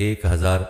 1000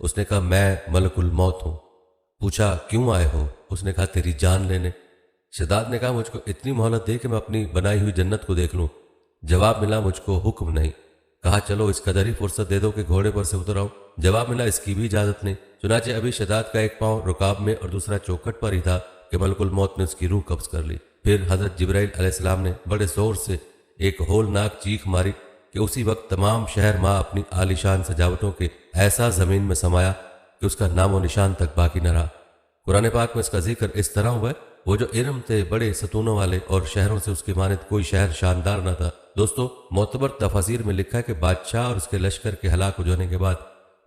اس نے کہا میں ملک الموت ہوں۔ پوچھا کیوں آئے ہو؟ اس نے کہا تیری جان لینے۔ شداد نے کہا مجھ کو اتنی مہلت دے کہ میں اپنی بنائی ہوئی جنت کو دیکھ لوں۔ جواب ملا مجھ کو حکم نہیں۔ کہا چلو اس قدر ہی فرصت دے دو کہ گھوڑے پر سے اتر آؤں۔ جواب ملا اس کی بھی اجازت نہیں۔ چنانچہ ابھی شداد کا ایک پاؤں رکاب میں اور دوسرا چوکھٹ پر ہی تھا کہ ملک الموت نے اس کی روح قبض کر لی۔ پھر حضرت جبرائیل علیہ السلام نے بڑے زور سے ایک ہولناک چیخ ماری کہ اسی وقت تمام شہر ماں اپنی عالیشان سجاوٹوں کے ایسا زمین میں سمایا کہ اس کا نام و نشان تک باقی نہ رہا۔ قرآن پاک میں اس کا ذکر اس طرح ہوا ہے وہ جو ارم تھے بڑے ستونوں والے اور شہروں سے اس کی مانند کوئی شہر شاندار نہ تھا۔ دوستو معتبر تفاسیر میں لکھا ہے کہ بادشاہ اور اس کے لشکر کے ہلاک ہو جانے کے بعد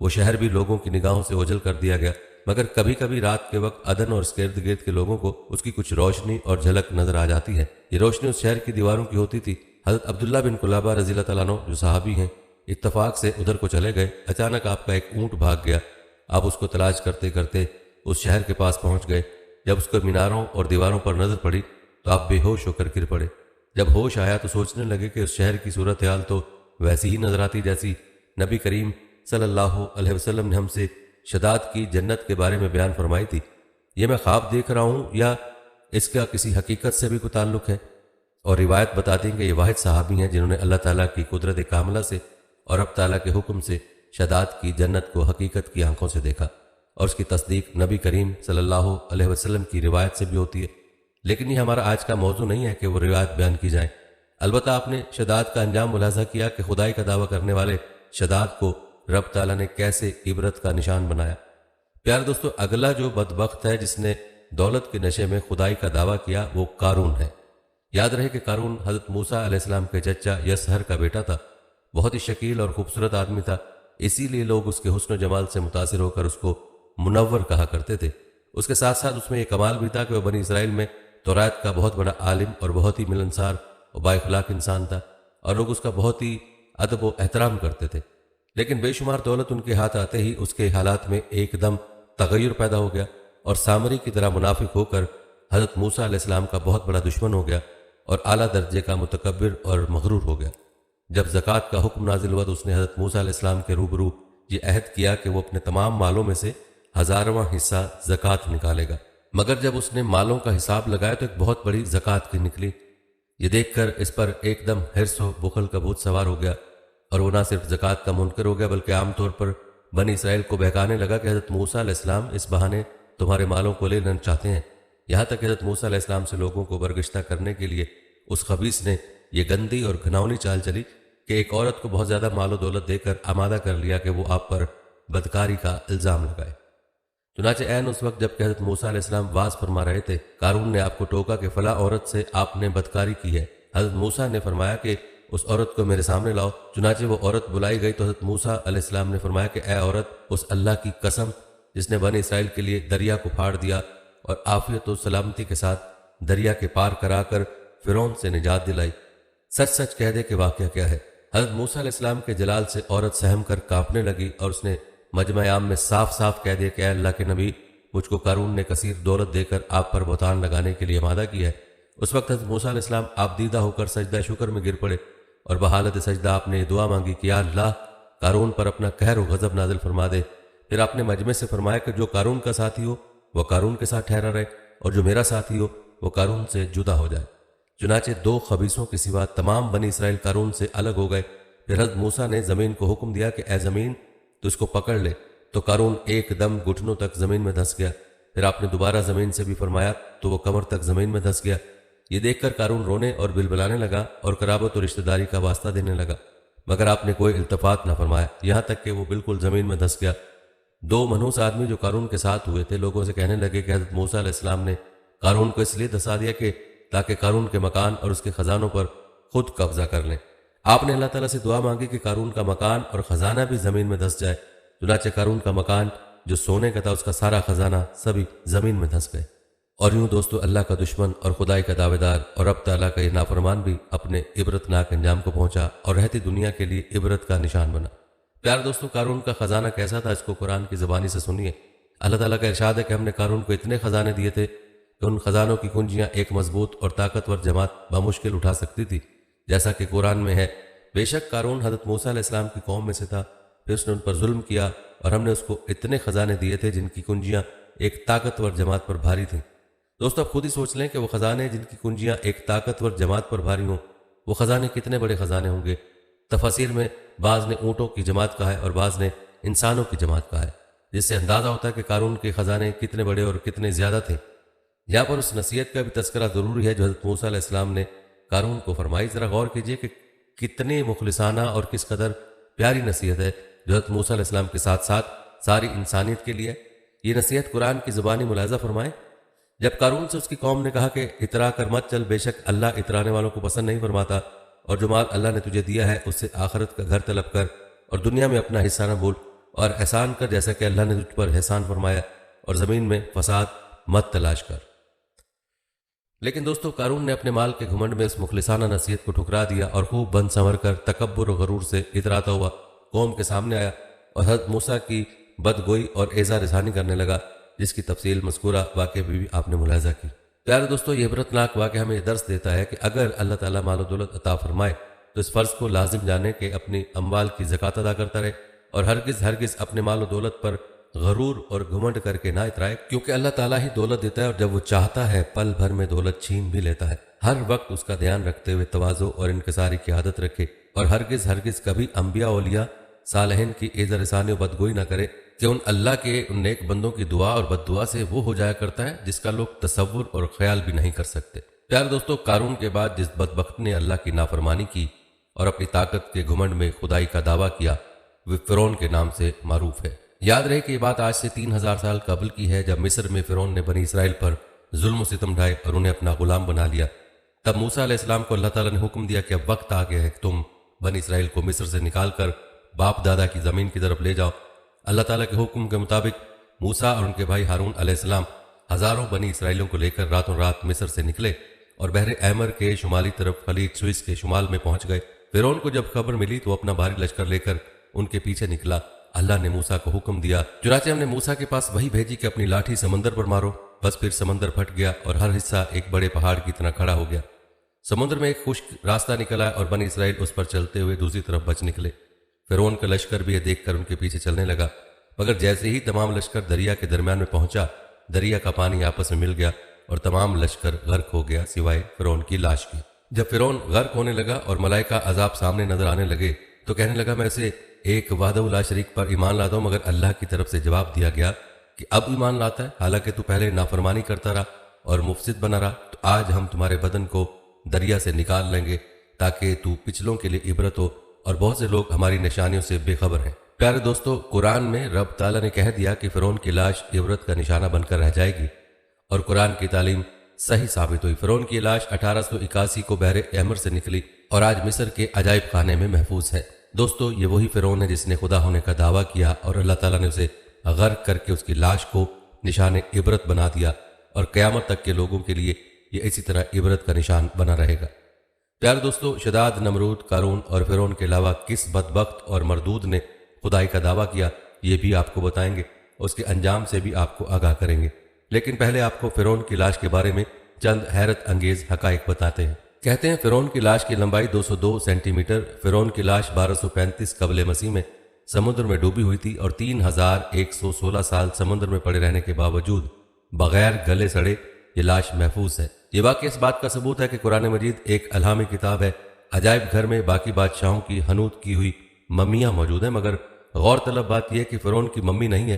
وہ شہر بھی لوگوں کی نگاہوں سے اوجھل کر دیا گیا، مگر کبھی کبھی رات کے وقت عدن اور اس کے ارد گرد کے لوگوں کو اس کی کچھ روشنی اور جھلک نظر آ جاتی ہے۔ یہ روشنی اس شہر کی دیواروں کی ہوتی تھی۔ حضرت عبداللہ بن قلابہ رضی اللہ تعالیٰ عنہ جو صحابی ہیں اتفاق سے ادھر کو چلے گئے۔ اچانک آپ کا ایک اونٹ بھاگ گیا۔ آپ اس کو تلاش کرتے کرتے اس شہر کے پاس پہنچ گئے۔ جب اس کو میناروں اور دیواروں پر نظر پڑی تو آپ بے ہوش ہو کر گر پڑے۔ جب ہوش آیا تو سوچنے لگے کہ اس شہر کی صورتحال تو ویسی ہی نظر آتی جیسی نبی کریم صلی اللہ علیہ وسلم نے ہم سے شداد کی جنت کے بارے میں بیان فرمائی تھی۔ یہ میں خواب دیکھ رہا ہوں یا اس کا کسی حقیقت سے بھی کوئی تعلق ہے؟ اور روایت بتاتی ہیں کہ یہ واحد صحابی ہیں جنہوں نے اللہ تعالیٰ کی قدرت کاملہ سے اور رب تعالیٰ کے حکم سے شداد کی جنت کو حقیقت کی آنکھوں سے دیکھا، اور اس کی تصدیق نبی کریم صلی اللہ علیہ وسلم کی روایت سے بھی ہوتی ہے۔ لیکن یہ ہمارا آج کا موضوع نہیں ہے کہ وہ روایت بیان کی جائیں۔ البتہ آپ نے شداد کا انجام ملاحظہ کیا کہ خدائی کا دعویٰ کرنے والے شداد کو رب تعالیٰ نے کیسے عبرت کا نشان بنایا۔ پیارے دوستو، اگلا جو بدبخت ہے جس نے دولت کے نشے میں خدائی کا دعویٰ کیا وہ قارون ہے۔ یاد رہے کہ قارون حضرت موسیٰ علیہ السلام کے چچا یسہر کا بیٹا تھا۔ بہت ہی شکیل اور خوبصورت آدمی تھا، اسی لیے لوگ اس کے حسن و جمال سے متاثر ہو کر اس کو منور کہا کرتے تھے۔ اس کے ساتھ ساتھ اس میں یہ کمال بھی تھا کہ وہ بنی اسرائیل میں تورات کا بہت بڑا عالم اور بہت ہی ملنسار اور بااخلاق انسان تھا، اور لوگ اس کا بہت ہی ادب و احترام کرتے تھے۔ لیکن بے شمار دولت ان کے ہاتھ آتے ہی اس کے حالات میں ایک دم تغیر پیدا ہو گیا، اور سامری کی طرح منافق ہو کر حضرت موسیٰ علیہ السلام کا بہت بڑا دشمن ہو گیا اور اعلیٰ درجے کا متکبر اور مغرور ہو گیا۔ جب زکوٰۃ کا حکم نازل ہوا تو اس نے حضرت موسیٰ علیہ السلام کے روبرو یہ عہد کیا کہ وہ اپنے تمام مالوں میں سے 1000واں حصہ زکوٰۃ نکالے گا، مگر جب اس نے مالوں کا حساب لگایا تو ایک بہت بڑی زکوٰۃ کی نکلی۔ یہ دیکھ کر اس پر ایک دم حرص و بخل کا بھوت سوار ہو گیا، اور وہ نہ صرف زکوٰۃ کا منکر ہو گیا بلکہ عام طور پر بنی اسرائیل کو بہکانے لگا کہ حضرت موسیٰ علیہ السلام اس بہانے تمہارے مالوں کو لے لینا چاہتے ہیں۔ یہاں تک کہ حضرت موسیٰ علیہ السلام سے لوگوں کو برگشتہ کرنے کے لیے اس خبیث نے یہ گندی اور گھناؤنی چال چلی کہ ایک عورت کو بہت زیادہ مال و دولت دے کر آمادہ کر لیا کہ وہ آپ پر بدکاری کا الزام لگائے۔ چنانچہ عین اس وقت جب کہ حضرت موسیٰ علیہ السلام واز فرما رہے تھے، قارون نے آپ کو ٹوکا کہ فلاں عورت سے آپ نے بدکاری کی ہے۔ حضرت موسیٰ نے فرمایا کہ اس عورت کو میرے سامنے لاؤ۔ چنانچہ وہ عورت بلائی گئی تو حضرت موسیٰ علیہ السلام نے فرمایا کہ اے عورت، اس اللہ کی قسم جس نے بنی اسرائیل کے لیے دریا کو پھاڑ دیا اور عافیت و سلامتی کے ساتھ دریا کے پار کرا کر فرعون سے نجات دلائی، سچ سچ کہہ دے کہ واقعہ کیا ہے۔ حضرت موسیٰ علیہ السلام کے جلال سے عورت سہم کر کانپنے لگی اور اس نے مجمع عام میں صاف صاف کہہ دیا کہ اے اللہ کے نبی، مجھ کو قارون نے کثیر دولت دے کر آپ پر بہتان لگانے کے لیے آمادہ کیا ہے۔ اس وقت حضرت موسیٰ علیہ السلام آپ دیدہ ہو کر سجدہ شکر میں گر پڑے، اور بحالت سجدہ آپ نے دعا مانگی کہ یا اللہ، قارون پر اپنا قہر و غضب نازل فرما دے۔ پھر آپ نے مجمع سے فرمایا کہ جو قارون کا ساتھی ہو وہ قارون کے ساتھ ٹھہرا رہے، اور جو میرا ساتھی ہو وہ قارون سے جدا ہو جائے۔ چنانچہ دو خبیثوں کے سوا تمام بنی اسرائیل قارون سے الگ ہو گئے۔ پھر حضرت موسیٰ نے زمین کو حکم دیا کہ اے زمین، تو اس کو پکڑ لے، تو قارون ایک دم گھٹنوں تک زمین میں دھس گیا۔ پھر آپ نے دوبارہ زمین سے بھی فرمایا تو وہ کمر تک زمین میں دھس گیا۔ یہ دیکھ کر قارون رونے اور بلبلانے لگا اور قرابت و رشتہ داری کا واسطہ دینے لگا، مگر آپ نے کوئی التفات نہ فرمایا، یہاں تک کہ وہ بالکل زمین میں دھس گیا۔ دو منحوس آدمی جو قارون کے ساتھ ہوئے تھے لوگوں سے کہنے لگے کہ حضرت موسیٰ علیہ السلام نے قارون کو اس لیے دھسا دیا کہ تاکہ قارون کے مکان اور اس کے خزانوں پر خود قبضہ کر لیں۔ آپ نے اللہ تعالیٰ سے دعا مانگی کہ قارون کا مکان اور خزانہ بھی زمین میں دھس جائے۔ چنانچہ قارون کا مکان جو سونے کا تھا، اس کا سارا خزانہ سبھی زمین میں دھس گئے۔ اور یوں دوستو، اللہ کا دشمن اور خدائی کا دعوے دار اور رب تعالیٰ کا یہ نافرمان بھی اپنے عبرتناک انجام کو پہنچا اور رہتی دنیا کے لیے عبرت کا نشان بنا۔ پیارے دوستو، قارون کا خزانہ کیسا تھا اس کو قرآن کی زبانی سے سنیے۔ اللہ تعالیٰ کا ارشاد ہے کہ ہم نے قارون کو اتنے خزانے دیے تھے کہ ان خزانوں کی کنجیاں ایک مضبوط اور طاقتور جماعت بمشکل اٹھا سکتی تھی، جیسا کہ قرآن میں ہے، بے شک قارون حضرت موسیٰ علیہ السلام کی قوم میں سے تھا، پھر اس نے ان پر ظلم کیا اور ہم نے اس کو اتنے خزانے دیے تھے جن کی کنجیاں ایک طاقتور جماعت پر بھاری تھیں۔ دوستو اب خود ہی سوچ لیں کہ وہ خزانے جن کی کنجیاں ایک طاقتور جماعت پر بھاری ہوں، وہ خزانے کتنے بڑے خزانے ہوں گے۔ تفاسیر میں بعض نے اونٹوں کی جماعت کہا ہے اور بعض نے انسانوں کی جماعت کہا ہے، جس سے اندازہ ہوتا ہے کہ قارون کے خزانے کتنے بڑے اور کتنے زیادہ تھے۔ یہاں پر اس نصیحت کا بھی تذکرہ ضروری ہے جو حضرت موسیٰ علیہ السلام نے قارون کو فرمائی۔ ذرا غور کیجئے کہ کتنے مخلصانہ اور کس قدر پیاری نصیحت ہے جو حضرت موسیٰ علیہ السلام کے ساتھ ساتھ ساری انسانیت کے لیے۔ یہ نصیحت قرآن کی زبانی ملاحظہ فرمائیں۔ جب قارون سے اس کی قوم نے کہا کہ اترا کر مت چل، بے شک اللہ اترانے والوں کو پسند نہیں فرماتا، اور جو مال اللہ نے تجھے دیا ہے اس سے آخرت کا گھر طلب کر اور دنیا میں اپنا حصہ نہ بھول، اور احسان کر جیسا کہ اللہ نے تجھ پر احسان فرمایا، اور زمین میں فساد مت تلاش کر۔ لیکن دوستو قارون نے اپنے مال کے گھمنڈ میں اس مخلصانہ نصیحت کو ٹھکرا دیا اور خوب بن سنور کر تکبر و غرور سے اتراتا ہوا قوم کے سامنے آیا اور حضرت موسیٰ کی بدگوئی اور ایذا رسانی کرنے لگا، جس کی تفصیل مذکورہ واقعے بھی آپ نے ملاحظہ کی۔ پیارے دوستو، یہ عبرتناک واقعہ ہمیں یہ درس دیتا ہے کہ اگر اللہ تعالیٰ مال و دولت عطا فرمائے تو اس فرض کو لازم جانے کہ اپنی اموال کی زکوٰۃ ادا کرتا رہے اور ہرگز اپنے مال و دولت پر غرور اور گھمنڈ کر کے نہ اترائے، کیونکہ اللہ تعالیٰ ہی دولت دیتا ہے اور جب وہ چاہتا ہے پل بھر میں دولت چھین بھی لیتا ہے۔ ہر وقت اس کا دھیان رکھتے ہوئے تواضع اور انکساری کی عادت رکھے اور ہرگز کبھی انبیاء اولیاء صالحین کی ایذا رسانی و بدگوئی نہ کرے کہ ان اللہ کے ان نیک بندوں کی دعا اور بد دعا سے وہ ہو جایا کرتا ہے جس کا لوگ تصور اور خیال بھی نہیں کر سکتے۔ پیارے دوستو، قارون کے بعد جس بدبخت نے اللہ کی نافرمانی کی اور اپنی طاقت کے گھمنڈ میں خدائی کا دعویٰ کیا، وہ فرعون کے نام سے معروف ہے۔ یاد رہے کہ یہ بات آج سے 3000 سال قبل کی ہے، جب مصر میں فرعون نے بنی اسرائیل پر ظلم و ستم ڈھائے اور انہیں اپنا غلام بنا لیا۔ تب موسیٰ علیہ السلام کو اللہ تعالیٰ نے حکم دیا کہ اب وقت آ گیا ہے کہ تم بنی اسرائیل کو مصر سے نکال کر باپ دادا کی زمین کی طرف لے جاؤ۔ اللہ تعالیٰ کے حکم کے مطابق موسیٰ اور ان کے بھائی ہارون علیہ السلام ہزاروں بنی اسرائیلیوں کو لے کر راتوں رات مصر سے نکلے اور بحر احمر کے شمالی طرف خلیج سوئس کے شمال میں پہنچ گئے۔ فرعون کو جب خبر ملی تو اپنا بھاری لشکر لے کر ان کے پیچھے نکلا۔ اللہ نے موسیٰ کو حکم دیا، چنانچہ ہم نے موسیٰ کے پاس وہی بھیجی کہ اپنی لاٹھی سمندر پر مارو۔ بس پھر سمندر پھٹ گیا اور ہر حصہ ایک بڑے پہاڑ کی طرح کھڑا ہو گیا۔ سمندر میں ایک خشک راستہ نکلا اور بنی اسرائیل اس پر چلتے ہوئے دوسری طرف بچ نکلے۔ فرعون کا لشکر بھی یہ دیکھ کر ان کے پیچھے چلنے لگا، مگر جیسے ہی تمام لشکر دریا کے درمیان میں پہنچا، دریا کا پانی آپس میں مل گیا اور تمام لشکر غرق ہو گیا سوائے فرعون کی لاش کے۔ جب فرعون غرق ہونے لگا اور ملائکہ عذاب سامنے نظر آنے لگے تو کہنے لگا، میں اسے ایک وحدہ لا شریک پر ایمان لاتا ہوں، مگر اللہ کی طرف سے جواب دیا گیا کہ اب ایمان لاتا ہے، حالانکہ تو پہلے نافرمانی کرتا رہا اور مفسد بنا رہا، تو آج ہم تمہارے بدن کو دریا سے نکال لیں گے تاکہ تو پچھلوں کے لیے عبرت ہو، اور بہت سے لوگ ہماری نشانیوں سے بے خبر ہیں۔ پیارے دوستو، قرآن میں رب تعالیٰ نے کہہ دیا کہ فرعون کی لاش عبرت کا نشانہ بن کر رہ جائے گی، اور قرآن کی تعلیم صحیح ثابت ہوئی۔ فرعون کی لاش 1881 کو بحر احمر سے نکلی اور آج مصر کے عجائب خانے میں محفوظ ہے۔ دوستو، یہ وہی فرعون ہے جس نے خدا ہونے کا دعویٰ کیا اور اللہ تعالیٰ نے اسے غرق کر کے اس کی لاش کو نشان عبرت بنا دیا، اور قیامت تک کے لوگوں کے لیے یہ اسی طرح عبرت کا نشان بنا رہے گا۔ پیارے دوستو، شداد، نمرود، قارون اور فرعون کے علاوہ کس بدبخت اور مردود نے خدائی کا دعویٰ کیا، یہ بھی آپ کو بتائیں گے، اس کے انجام سے بھی آپ کو آگاہ کریں گے۔ لیکن پہلے آپ کو فرعون کی لاش کے بارے میں چند حیرت انگیز حقائق بتاتے ہیں۔ کہتے ہیں فرعون کی لاش کی لمبائی 202 سینٹی میٹر۔ فرعون کی لاش 1235 قبل مسیح میں سمندر میں ڈوبی ہوئی تھی اور 3116 سال سمندر میں پڑے رہنے کے باوجود بغیر گلے سڑے یہ لاش محفوظ ہے۔ یہ واقعہ اس بات کا ثبوت ہے کہ قرآن مجید ایک الہامی کتاب ہے۔ عجائب گھر میں باقی بادشاہوں کی حنوط کی ہوئی ممیاں موجود ہیں، مگر غور طلب بات یہ کہ فرعون کی ممی نہیں ہے۔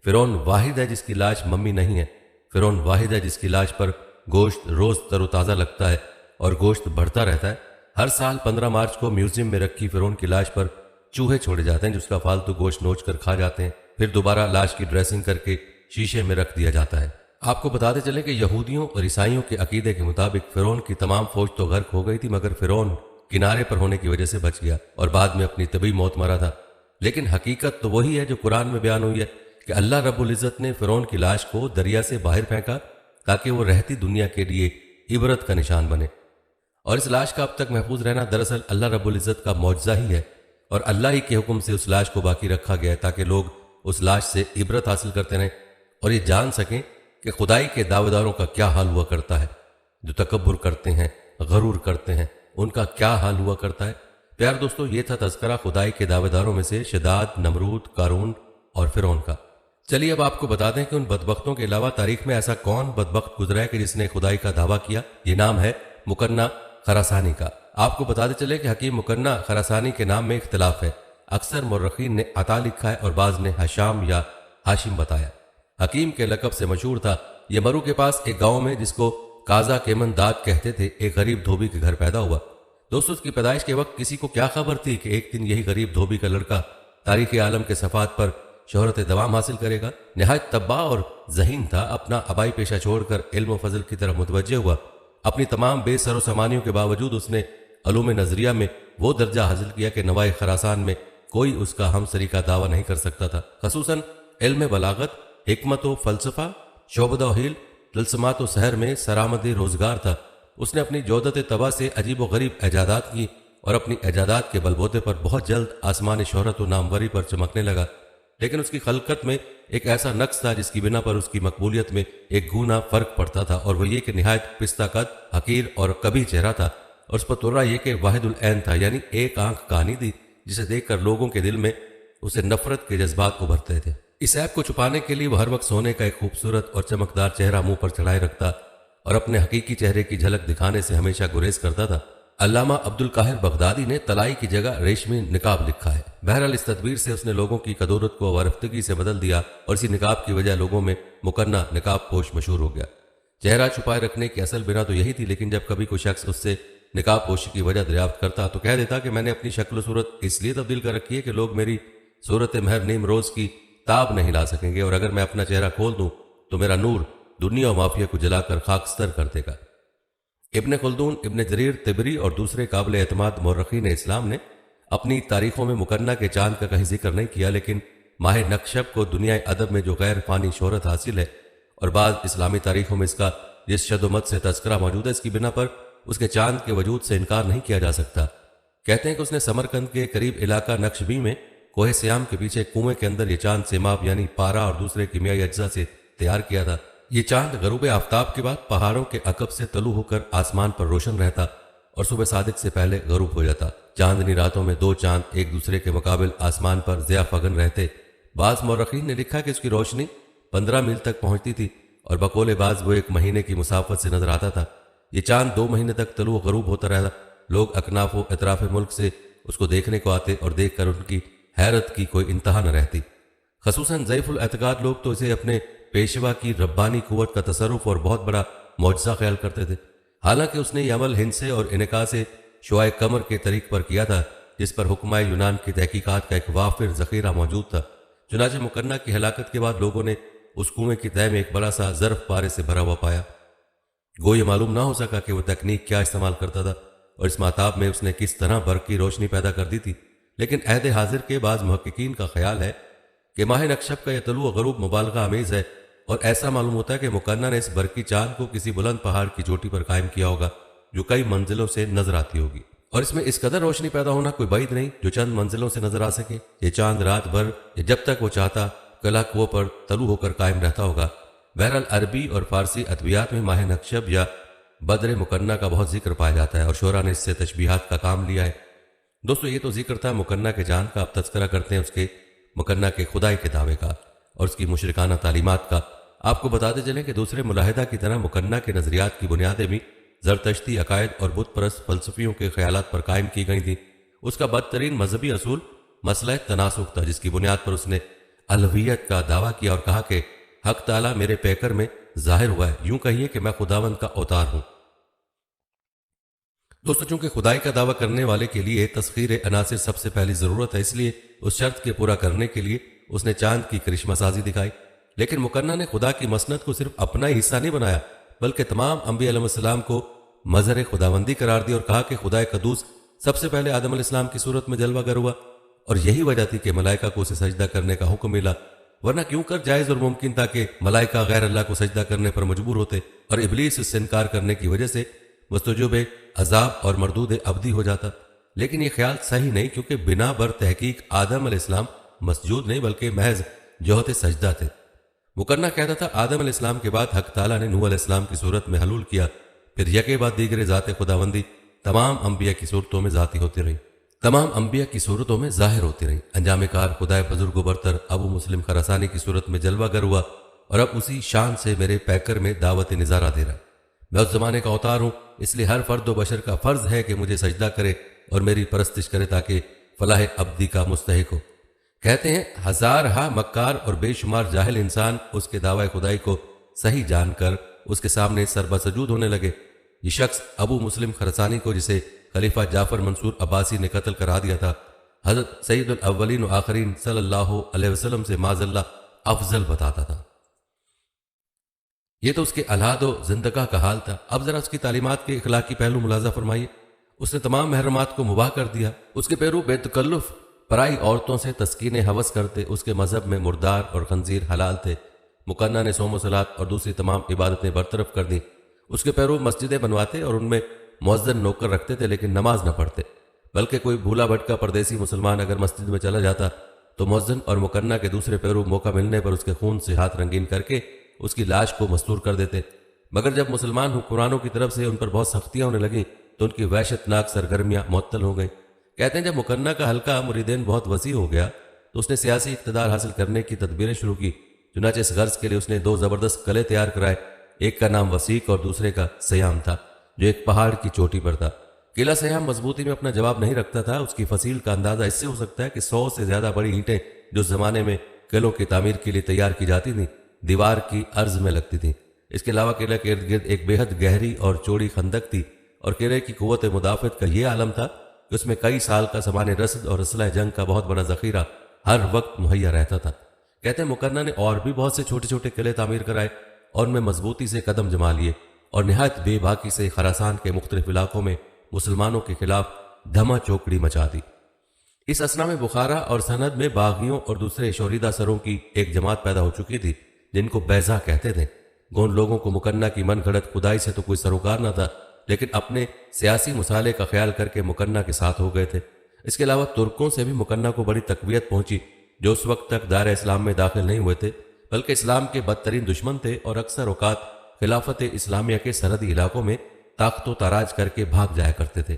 فرعون واحد ہے جس کی لاش ممی نہیں ہے۔ فرعون واحد ہے جس کی لاش پر گوشت روز تر و تازہ لگتا ہے اور گوشت بڑھتا رہتا ہے۔ ہر سال 15 مارچ کو میوزیم میں رکھی فرعون کی لاش پر چوہے چھوڑے جاتے ہیں، جس کا فالتو گوشت نوچ کر کھا جاتے ہیں، پھر دوبارہ لاش کی ڈریسنگ کر کے شیشے میں رکھ دیا جاتا ہے۔ آپ کو بتاتے چلیں کہ یہودیوں اور عیسائیوں کے عقیدے کے مطابق فرعون کی تمام فوج تو غرق ہو گئی تھی، مگر فرعون کنارے پر ہونے کی وجہ سے بچ گیا اور بعد میں اپنی طبی موت مرا تھا۔ لیکن حقیقت تو وہی ہے جو قرآن میں بیان ہوئی ہے کہ اللہ رب العزت نے فرعون کی لاش کو دریا سے باہر پھینکا تاکہ وہ رہتی دنیا کے لیے عبرت کا نشان بنے، اور اس لاش کا اب تک محفوظ رہنا دراصل اللہ رب العزت کا معجزہ ہی ہے، اور اللہ ہی کے حکم سے اس لاش کو باقی رکھا گیا ہے تاکہ لوگ اس لاش سے عبرت حاصل کرتے رہیں اور یہ جان سکیں کہ خدائی کے دعوے داروں کا کیا حال ہوا کرتا ہے، جو تکبر کرتے ہیں، غرور کرتے ہیں، ان کا کیا حال ہوا کرتا ہے۔ پیار دوستو، یہ تھا تذکرہ خدائی کے دعوے داروں میں سے شداد، نمرود، قارون اور فرعون کا۔ چلیے اب آپ کو بتا دیں کہ ان بدبختوں کے علاوہ تاریخ میں ایسا کون بدبخت گزرا ہے کہ جس نے خدائی کا دعویٰ کیا۔ یہ نام ہے مکنہ خراسانی کا۔ آپ کو بتاتے چلے کہ حکیم مکنہ خراسانی کے نام میں اختلاف ہے۔ اکثر مورخین نے عطا لکھا ہے اور بعض نے حشام یا ہاشم بتایا۔ حکیم کے لقب سے مشہور تھا۔ یہ مرو کے پاس ایک گاؤں میں جس کو کازا کیمن داد کہتے تھے ایک غریب دھوبی کے گھر پیدا ہوا۔ دوستو اس کی پیدائش کے وقت کسی کو کیا خبر تھی کہ ایک دن یہی غریب دھوبی کا لڑکا تاریخ عالم کے صفحات پر شہرت دوام حاصل کرے گا۔ نہایت طباع اور ذہین تھا، اپنا آبائی پیشہ چھوڑ کر علم و فضل کی طرف متوجہ ہوا۔ اپنی تمام بے سر و سامانیوں کے باوجود اس نے علوم نظریہ میں وہ درجہ حاصل کیا کہ نوائے خراسان میں کوئی اس کا ہمسری کا دعویٰ نہیں کر سکتا تھا۔ خصوصاً علم بلاغت، حکمت و فلسفہ، شعبدہ و حیل، طلسمات و سحر میں سرآمد روزگار تھا۔ اس نے اپنی جودت طبع سے عجیب و غریب ایجادات کی اور اپنی ایجادات کے بلبوتے پر بہت جلد آسمان شہرت و ناموری پر چمکنے لگا۔ لیکن اس کی خلقت میں ایک ایسا نقص تھا جس کی بنا پر اس کی مقبولیت میں ایک گونا فرق پڑتا تھا، اور وہ یہ کہ نہایت پستہ قد، حقیر اور کبھی چہرہ تھا، اور اس پر ترا یہ کہ واحد العین تھا، یعنی ایک آنکھ کہانی تھی جسے دیکھ کر لوگوں کے دل میں اسے نفرت کے جذبات ابھرتے تھے۔ اس عیب کو چھپانے کے لیے وہ ہر وقت سونے کا ایک خوبصورت اور چمکدار چہرہ منہ پر چڑھائے رکھتا اور اپنے حقیقی چہرے کی جھلک دکھانے سے ہمیشہ گریز کرتا تھا۔ علامہ عبدالقاہر بغدادی نے طلائی کی جگہ ریشمی نقاب لکھا ہے۔ بہرحال اس تدبیر سے اس نے لوگوں کی قدورت کو وارفتگی سے بدل دیا، اور اسی نقاب کی وجہ لوگوں میں مکنہ نقاب پوش مشہور ہو گیا۔ چہرہ چھپائے رکھنے کی اصل بنا تو یہی تھی، لیکن جب کبھی کوئی شخص اس سے نقاب پوشی کی وجہ دریافت کرتا تو کہہ دیتا کہ میں نے اپنی شکل و صورت اس لیے تبدیل کر رکھی ہے کہ لوگ میری صورت مہر نیم روز کی تاب نہیں لا سکیں گے، اور اگر میں اپنا چہرہ کھول دوں تو میرا نور دنیا و مافیہ کو جلا کر خاکستر کر دے گا۔ ابن خلدون، ابن جریر طبری اور دوسرے قابل اعتماد مورخین اسلام نے اپنی تاریخوں میں مکنہ کے چاند کا کہیں ذکر نہیں کیا، لیکن ماہ نکشب کو دنیا ادب میں جو غیر فانی شہرت حاصل ہے اور بعض اسلامی تاریخوں میں اس کا جس شد و مت سے تذکرہ موجود ہے، اس کی بنا پر اس کے چاند کے وجود سے انکار نہیں کیا جا سکتا۔ کہتے ہیں کہ اس نے سمرقند کے قریب علاقہ نقشبی میں کوہ سیام کے پیچھے کنویں کے اندر یہ چاند سیماب یعنی پارا اور دوسرے کیمیائی اجزاء سے تیار کیا تھا۔ یہ چاند غروب آفتاب کے بعد پہاڑوں کے عقب سے طلوع ہو کر آسمان پر روشن رہتا اور صبح صادق سے پہلے غروب ہو جاتا۔ چاندنی راتوں میں دو چاند ایک دوسرے کے مقابل آسمان پر ضیاء فگن رہتے۔ بعض مورخین نے لکھا کہ اس کی روشنی 15 میل تک پہنچتی تھی، اور بقول بعض وہ 1 مہینے کی مسافت سے نظر آتا تھا۔ یہ چاند 2 مہینے تک طلوع غروب ہوتا رہتا۔ لوگ اکناف و اطراف ملک سے اس کو دیکھنے کو آتے اور دیکھ کر ان کی حیرت کی کوئی انتہا نہ رہتی۔ خصوصاً ضعیف الاعتقاد لوگ تو اسے اپنے پیشوا کی ربانی قوت کا تصرف اور بہت بڑا معجزہ خیال کرتے تھے، حالانکہ اس نے یہ عمل ہندسے اور انعکاس شعاع قمر کے طریق پر کیا تھا، جس پر حکمہ یونان کی تحقیقات کا ایک وافر ذخیرہ موجود تھا۔ چنانچہ مکنہ کی ہلاکت کے بعد لوگوں نے اس کنویں کی تہہ میں ایک بڑا سا ظرف پارے سے بھرا ہوا پایا۔ گو یہ معلوم نہ ہو سکا کہ وہ تکنیک کیا استعمال کرتا تھا اور اس ماتاب میں اس نے کس طرح برق کی روشنی پیدا کر دی تھی، لیکن عہد حاضر کے بعض محققین کا خیال ہے کہ ماہ نکشب کا یہ طلوع غروب مبالغہ آمیز ہے، اور ایسا معلوم ہوتا ہے کہ مکنہ نے اس برقی چاند کو کسی بلند پہاڑ کی چوٹی پر قائم کیا ہوگا جو کئی منزلوں سے نظر آتی ہوگی، اور اس میں اس قدر روشنی پیدا ہونا کوئی بعید نہیں جو چند منزلوں سے نظر آ سکے۔ یہ چاند رات بھر یا جب تک وہ چاہتا کلا کنویں پر طلوع ہو کر قائم رہتا ہوگا۔ بہرحال عربی اور فارسی ادبیات میں ماہ نکشب یا بدر مکنہ کا بہت ذکر پایا جاتا ہے، اور شعراء نے اس سے تشبیہات کا کام لیا ہے۔ دوستو یہ تو ذکر تھا مکنہ کے چاند کا، اب تذکرہ کرتے ہیں اس کے مکنہ کے خدائی کے دعوے کا اور اس کی مشرکانہ تعلیمات کا۔ آپ کو بتاتے چلیں کہ دوسرے ملاحدہ کی طرح مکنہ کے نظریات کی بنیادیں بھی زرتشتی عقائد اور بت پرست فلسفیوں کے خیالات پر قائم کی گئی تھیں۔ اس کا بدترین مذہبی اصول مسئلہ تناسخ تھا، جس کی بنیاد پر اس نے الوہیت کا دعویٰ کیا اور کہا کہ حق تعالیٰ میرے پیکر میں ظاہر ہوا ہے، یوں کہیے کہ میں خداوند کا اوتار ہوں۔ دوستو چونکہ خدائی کا دعویٰ کرنے والے کے لیے تسخیر عناصر سب سے پہلی ضرورت ہے، اس لیے اس شرط کے پورا کرنے کے لیے اس نے چاند کی کرشمہ سازی دکھائی۔ لیکن مکنہ نے خدا کی مسند کو صرف اپنا ہی حصہ نہیں بنایا، بلکہ تمام انبیاء علیہ السلام کو مظہر خداوندی قرار دی اور کہا کہ خدا قدوس سب سے پہلے آدم علیہ السلام کی صورت میں جلوہ گر ہوا، اور یہی وجہ تھی کہ ملائکہ کو اسے سجدہ کرنے کا حکم ملا، ورنہ کیوں کر جائز اور ممکن تھا کہ ملائکہ غیر اللہ کو سجدہ کرنے پر مجبور ہوتے، اور ابلیس اس سے انکار کرنے کی وجہ سے مستوجب عذاب اور مردود ابدی ہو جاتا۔ لیکن یہ خیال صحیح نہیں، کیونکہ بنا بر تحقیق آدم علیہ السلام مسجود نہیں بلکہ محض جوہت سجدہ تھے۔ مکنہ کہتا تھا آدم علیہ السلام کے بعد حق تعالیٰ نے نوح علیہ السلام کی صورت میں حلول کیا، پھر یکے بعد دیگر ذات خداوندی تمام انبیاء کی صورتوں میں ذاتی ہوتی رہی۔ تمام انبیاء کی صورتوں میں ظاہر ہوتی رہی۔ انجام کار خدائے بزرگ و برتر ابو مسلم خراسانی کی صورت میں جلوہ گر ہوا اور اب اسی شان سے میرے پیکر میں دعوت نظارہ دے رہا ہے۔ میں اس زمانے کا اوتار ہوں، اس لیے ہر فرد و بشر کا فرض ہے کہ مجھے سجدہ کرے اور میری پرستش کرے تاکہ فلاح ابدی کا مستحق ہو۔ کہتے ہیں ہزارہا مکار اور بے شمار جاہل انسان اس کے دعوی خدائی کو صحیح جان کر اس کے سامنے سربسجود ہونے لگے۔ یہ شخص ابو مسلم خراسانی کو، جسے خلیفہ جعفر منصور عباسی نے قتل کرا دیا تھا، حضرت سید الاولین و آخرین صلی اللہ علیہ وسلم سے معاذ اللہ افضل بتاتا تھا۔ یہ تو اس کے الحاد و زندگاہ کا حال تھا۔ اب ذرا اس کی تعلیمات کے اخلاقی پہلو ملاحظہ فرمائیے۔ اس نے تمام محرمات کو مباح کر دیا۔ اس کے پیرو بے تکلف پرائی عورتوں سے تسکین حوث کرتے۔ اس کے مذہب میں مردار اور خنزیر حلال تھے۔ مکنہ نے صوم و صلات اور دوسری تمام عبادتیں برطرف کر دیں۔ اس کے پیرو مسجدیں بنواتے اور ان میں مؤذن نوکر رکھتے تھے، لیکن نماز نہ پڑھتے، بلکہ کوئی بھولا بھٹکا پردیسی مسلمان اگر مسجد میں چلا جاتا تو مؤذن اور مکنہ کے دوسرے پیرو موقع ملنے پر اس کے خون سے ہاتھ رنگین کر کے اس کی لاش کو مستور کر دیتے۔ مگر جب مسلمان حکمرانوں کی طرف سے ان پر بہت سختیاں ہونے لگیں تو ان کی وحشت ناک سرگرمیاں معطل ہو گئیں۔ کہتے ہیں جب مکنہ کا حلقہ مریدین بہت وسیع ہو گیا تو اس نے سیاسی اقتدار حاصل کرنے کی تدبیریں شروع کی۔ چنانچہ اس غرض کے لیے اس نے دو زبردست قلعے تیار کرائے۔ ایک کا نام وسیق اور دوسرے کا سیام تھا، جو ایک پہاڑ کی چوٹی پر تھا۔ قلعہ سیام مضبوطی میں اپنا جواب نہیں رکھتا تھا۔ اس کی فصیل کا اندازہ اس سے ہو سکتا ہے کہ 100 سے زیادہ بڑی اینٹیں جو اس زمانے میں قلعوں کی تعمیر کے لیے تیار کی جاتی تھیں دیوار کی عرض میں لگتی تھیں۔ اس کے علاوہ قلعہ کے ارد گرد ایک بے حد گہری اور چوڑی خندق تھی، اور قلعے کی قوت مدافعت کا یہ عالم تھا کہ اس میں کئی سال کا سامان رسد اور اسلحہ جنگ کا بہت بڑا ذخیرہ ہر وقت مہیا رہتا تھا۔ کہتے ہیں مکنہ نے اور بھی بہت سے چھوٹے چھوٹے قلعے تعمیر کرائے اور ان میں مضبوطی سے قدم جما لیے، اور نہایت بے باکی سے خراسان کے مختلف علاقوں میں مسلمانوں کے خلاف دھما چوکڑی مچا دی۔ اس اثنا میں بخارا اور سند میں باغیوں اور دوسرے شوریدہ سروں کی ایک جماعت پیدا ہو چکی تھی جن کو بیضا کہتے تھے۔ گون لوگوں کو مکنہ کی من گھڑت خدائی سے تو کوئی سروکار نہ تھا، لیکن اپنے سیاسی مصالحے کا خیال کر کے مکنہ کے ساتھ ہو گئے تھے۔ اس کے علاوہ ترکوں سے بھی مکنہ کو بڑی تقویت پہنچی، جو اس وقت تک دائرہ اسلام میں داخل نہیں ہوئے تھے، بلکہ اسلام کے بدترین دشمن تھے اور اکثر اوقات خلافت اسلامیہ کے سرحدی علاقوں میں طاقت و تاراج کر کے بھاگ جایا کرتے تھے۔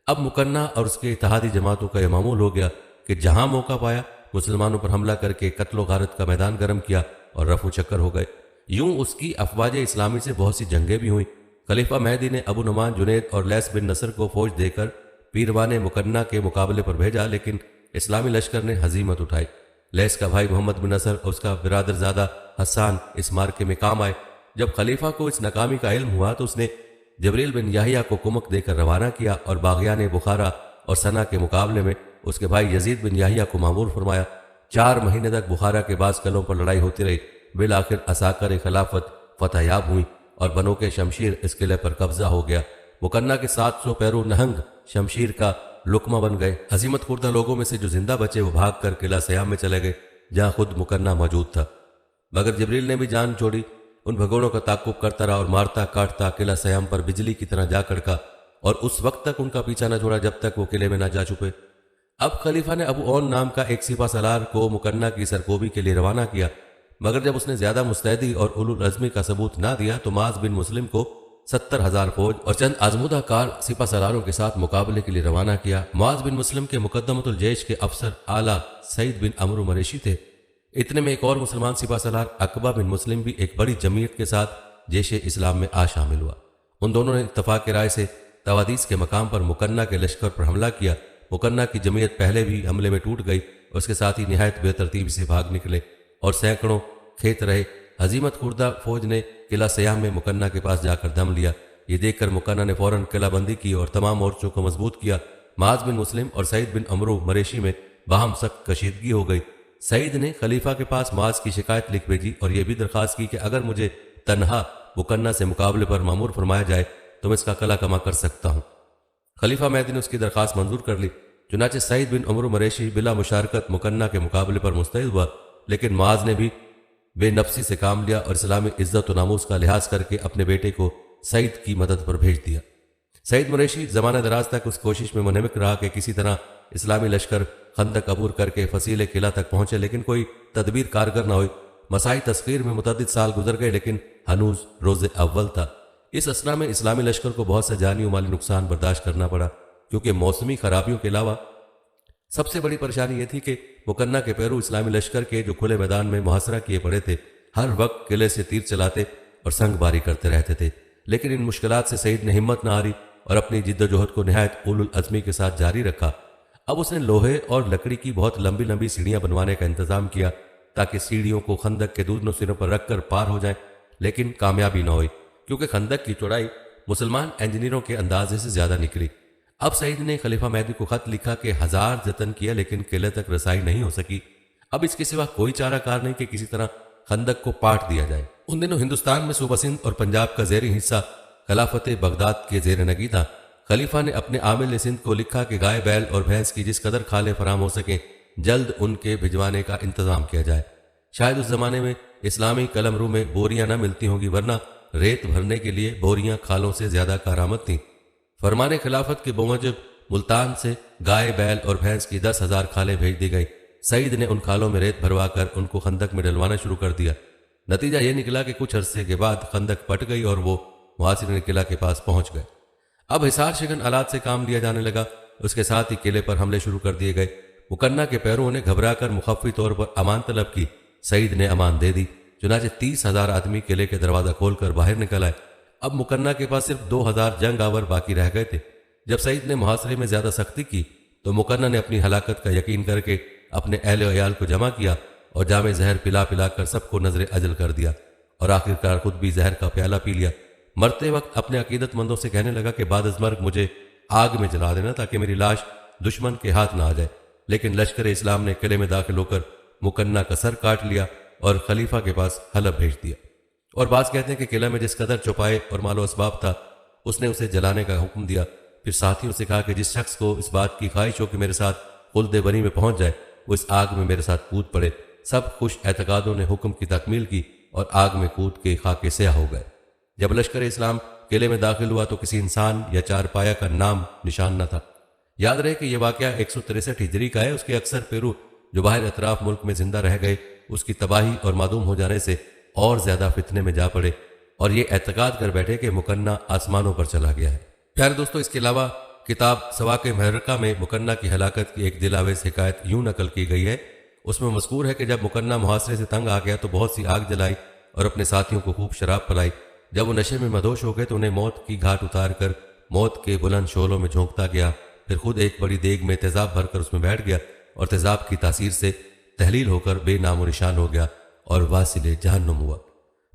اب مکنہ اور اس کے اتحادی جماعتوں کا یہ معمول ہو گیا کہ جہاں موقع پایا مسلمانوں پر حملہ کر کے قتل و غارت کا میدان گرم کیا اور رفع و چکر ہو گئے۔ یوں اس کی افواج اسلامی سے بہت سی جنگیں بھی ہوئیں۔ خلیفہ مہدی نے ابو نعمان جنید اور لیث بن نصر کو فوج دے کر پیروان مکنہ کے مقابلے پر بھیجا، لیکن اسلامی لشکر نے ہزیمت اٹھائی۔ لیث کا بھائی محمد بن نصر اور اس کا برادر زادہ حسان اس مارکے میں کام آئے۔ جب خلیفہ کو اس ناکامی کا علم ہوا تو اس نے جبریل بن یحییٰ کو کمک دے کر روانہ کیا اور باغیان بخارا اور سنا کے مقابلے میں اس کے بھائی یزید بن یحییٰ کو مامور فرمایا۔ 4 مہینے تک بخارا کے بعض قلعوں پر لڑائی ہوتی رہی۔ بالآخر عساکر خلافت فتح یاب ہوئی اور بنو کے شمشیر اس قلعے پر قبضہ ہو گیا۔ مکنہ کے 700 پیرو نہنگ شمشیر کا لقمہ بن گئے۔ ہزیمت خوردہ لوگوں میں سے جو زندہ بچے وہ بھاگ کر قلعہ سیام میں چلے گئے جہاں خود مکنہ موجود تھا، مگر جبریل نے بھی جان چھوڑی۔ ان بھگوڑوں کا تعقب کرتا رہا اور مارتا کاٹتا قلعہ سیام پر بجلی کی طرح جا کڑکا، اور اس وقت تک ان کا پیچھا نہ چھوڑا جب تک وہ قلعے میں نہ جا چھپے۔ اب خلیفہ نے ابو اون نام کا ایک سپہ سالار کو مکنہ کی سرکوبی کے لیے روانہ کیا، مگر جب اس نے زیادہ مستعدی اور اولو العزمی کا ثبوت نہ دیا تو معاذ بن مسلم کو 70,000 فوج اور چند آزمودہ کار سپہ سالاروں کے ساتھ مقابلے کے لیے روانہ کیا۔ معاذ بن مسلم کے مقدمۃ الجیش کے افسر اعلیٰ سعید بن عمرو مریشی تھے۔ اتنے میں ایک اور مسلمان سپہ سالار عقبہ بن مسلم بھی ایک بڑی جمعیت کے ساتھ جیش اسلام میں آ شامل ہوا۔ ان دونوں نے اتفاق رائے سے توادیس کے مقام پر مکنہ کے لشکر پر حملہ کیا۔ مکنہ کی جمعیت پہلے بھی حملے میں ٹوٹ گئی اور اس کے ساتھ ہی نہایت بے ترتیب سے بھاگ نکلے اور سینکڑوں کھیت رہے۔ ہزیمت خوردہ فوج نے قلعہ سیام میں مکنہ کے پاس جا کر دم لیا۔ یہ دیکھ کر مکنہ نے فوراً قلعہ بندی کی اور تمام مورچوں کو مضبوط کیا۔ معاذ بن مسلم اور سعید بن عمرو مریشی میں باہم سخت کشیدگی ہو گئی۔ سعید نے خلیفہ کے پاس معاذ کی شکایت لکھ بھیجی اور یہ بھی درخواست کی کہ اگر مجھے تنہا مکنہ سے مقابلے پر مامور فرمایا جائے تو میں اس کا قلعہ کما کر سکتا ہوں۔ خلیفہ مہدی نے اس کی درخواست منظور کر لی۔ چنانچہ سعید بن عمرو مریشی بلا مشارکت مکنہ کے مقابلے پر مستعد ہوا، لیکن معاذ نے بھی بے نفسی سے کام لیا اور اسلامی عزت و ناموس کا لحاظ کر کے اپنے بیٹے کو سعید کی مدد پر بھیج دیا۔ سعید مریشی زمانہ دراز تک اس کوشش میں منہمک رہا کہ کسی طرح اسلامی لشکر خندق عبور کر کے فصیل قلعہ تک پہنچے، لیکن کوئی تدبیر کارگر نہ ہوئی۔ مسائی تسخیر میں متعدد سال گزر گئے، لیکن ہنوز روز اول تھا۔ اس اثنا میں اسلامی لشکر کو بہت سے جانی و مالی نقصان برداشت کرنا پڑا، کیونکہ موسمی خرابیوں کے علاوہ سب سے بڑی پریشانی یہ تھی کہ مکنہ کے پیرو اسلامی لشکر کے جو کھلے میدان میں محاصرہ کیے پڑے تھے ہر وقت قلعے سے تیر چلاتے اور سنگ باری کرتے رہتے تھے، لیکن ان مشکلات سے سعید نے ہمت نہ ہاری اور اپنی جد و جہد کو نہایت اولو العزمی کے ساتھ جاری رکھا۔ اب اس نے لوہے اور لکڑی کی بہت لمبی لمبی سیڑھیاں بنوانے کا انتظام کیا تاکہ سیڑھیوں کو خندق کے دونوں سروں پر رکھ کر پار ہو جائیں، لیکن کامیابی نہ ہوئی کیونکہ خندق کی چوڑائی مسلمان انجینئروں کے اندازے سے زیادہ نکلی۔ اب سعید نے خلیفہ مہدی کو خط لکھا کہ ہزار جتن کیا لیکن قلعے تک رسائی نہیں ہو سکی، اب اس کے سوا کوئی چارہ کار نہیں کہ کسی طرح خندق کو پاٹ دیا جائے۔ ان دنوں ہندوستان میں صوبہ سندھ اور پنجاب کا زیریں حصہ خلافت بغداد کے زیر نگی تھا۔ خلیفہ نے اپنے عامل سندھ کو لکھا کہ گائے بیل اور بھینس کی جس قدر کھالیں فراہم ہو سکیں جلد ان کے بھجوانے کا انتظام کیا جائے۔ شاید اس زمانے میں اسلامی قلم رو میں بوریاں نہ ملتی ہوں گی، ورنہ ریت بھرنے کے لیے بوریاں کھالوں سے زیادہ کارآمد تھیں۔ فرمان خلافت کے بموجب ملتان سے گائے بیل اور بھینس کی 10,000 کھالیں بھیج دی گئی۔ سعید نے ان کھالوں میں ریت بھروا کر ان کو خندق میں ڈلوانا شروع کر دیا۔ نتیجہ یہ نکلا کہ کچھ عرصے کے بعد خندق پٹ گئی اور وہ محاصرین قلعہ کے پاس پہنچ گئے۔ اب حصار شکن آلات سے کام لیا جانے لگا، اس کے ساتھ ہی قلعے پر حملے شروع کر دیے گئے۔ مکنہ کے پیروں نے گھبرا کر مخفی طور پر امان طلب کی، سعید نے امان دے دی، چنانچہ 30,000 آدمی قلعے کے دروازہ کھول کر باہر نکل آئے۔ اب مکنہ کے پاس صرف 2,000 جنگ آور باقی رہ گئے تھے۔ جب سعید نے محاصرے میں زیادہ سختی کی تو مکنہ نے اپنی ہلاکت کا یقین کر کے اپنے اہل و عیال کو جمع کیا اور جامع زہر پلا پلا کر سب کو نظر اجل کر دیا اور آخرکار خود بھی زہر کا پیالہ پی لیا۔ مرتے وقت اپنے عقیدت مندوں سے کہنے لگا کہ بعد از مرگ مجھے آگ میں جلا دینا تاکہ میری لاش دشمن کے ہاتھ نہ آ جائے، لیکن لشکر اسلام نے قلعے میں داخل ہو کر مکنہ کا سر کاٹ لیا اور خلیفہ کے پاس حلب بھیج دیا۔ اور بعض کہتے ہیں کہ قلعہ میں جس قدر چوپائے اور مال و اسباب تھا اس نے اسے جلانے کا حکم دیا، پھر ساتھیوں سے کہا کہ جس شخص کو اس بات کی خواہش ہو کہ میرے ساتھ خلد بری میں پہنچ جائے وہ اس آگ میں میرے ساتھ کود پڑے۔ سب خوش اعتقادوں نے حکم کی تکمیل کی اور آگ میں کود کے خاکے سیاہ ہو گئے۔ جب لشکر اسلام قلعے میں داخل ہوا تو کسی انسان یا چار پایا کا نام نشان نہ تھا۔ یاد رہے کہ یہ واقعہ 163 ہجری کا ہے۔ اس کے اکثر پیرو جو باہر اطراف ملک میں زندہ رہ گئے اس کی تباہی اور معدوم ہو جانے سے اور زیادہ فتنے میں جا پڑے اور یہ اعتقاد کر بیٹھے کہ مکنہ آسمانوں پر چلا گیا ہے۔ پیارے دوستو، اس کے علاوہ کتاب سواق محرقہ میں مکنہ کی ہلاکت کی ایک دل آویز حکایت یوں نقل کی گئی ہے۔ اس میں مذکور ہے کہ جب مکنہ محاصرے سے تنگ آ گیا تو بہت سی آگ جلائی اور اپنے ساتھیوں کو خوب شراب پلائی۔ جب وہ نشے میں مدہوش ہو گئے تو انہیں موت کی گھاٹ اتار کر موت کے بلند شعلوں میں جھونکتا گیا، پھر خود ایک بڑی دیگ میں تیزاب بھر کر اس میں بیٹھ گیا اور تیزاب کی تاثیر سے تحلیل ہو کر بے نام و نشان ہو گیا اور واصل جہنم ہوا۔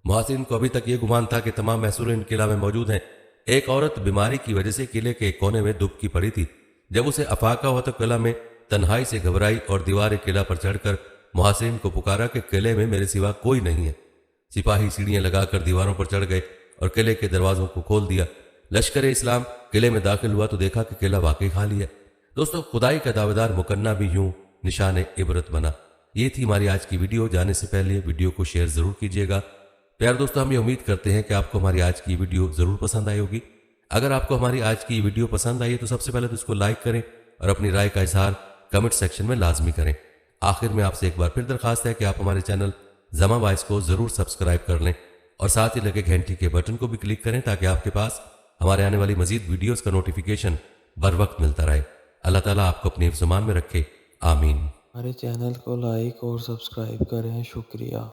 محاصرین کو ابھی تک یہ گمان تھا کہ تمام محصورین قلعہ میں موجود ہیں۔ ایک عورت بیماری کی وجہ سے قلعے کے ایک کونے میں دبکی پڑی تھی۔ جب اسے افاقہ ہوا تو قلعہ میں تنہائی سے گھبرائی اور دیوار قلعہ پر چڑھ کر محاصرین کو پکارا کہ قلعے میں میرے سوا کوئی نہیں ہے۔ سپاہی سیڑھیاں لگا کر دیواروں پر چڑھ گئے اور قلعے کے دروازوں کو کھول دیا۔ لشکر اسلام قلعے میں داخل ہوا تو دیکھا کہ قلعہ واقعی خالی ہے۔ دوستو، خدائی کا دعویدار مکنہ بھی یوں نشان عبرت بنا۔ یہ تھی ہماری آج کی ویڈیو۔ جانے سے پہلے ویڈیو کو شیئر ضرور کیجیے گا۔ پیار دوستو، ہم یہ امید کرتے ہیں کہ آپ کو ہماری آج کی ویڈیو ضرور پسند آئی ہوگی۔ اگر آپ کو ہماری آج کی ویڈیو پسند آئی ہے تو سب سے پہلے تو اس کو لائک کریں اور اپنی رائے کا اظہار کمنٹ سیکشن میں لازمی کریں۔ آخر میں آپ سے ایک بار پھر درخواست ہے کہ آپ ہمارے چینل زما وائس کو ضرور سبسکرائب کر لیں اور ساتھ ہی لگے گھنٹی کے بٹن کو بھی کلک کریں تاکہ آپ کے پاس ہمارے آنے والی مزید ویڈیوز کا نوٹیفیکیشن بر وقت ملتا رہے۔ اللہ تعالیٰ آپ کو اپنی حفظ و امان میں رکھے، آمین۔ ہمارے چینل کو لائک اور سبسکرائب کریں، شکریہ۔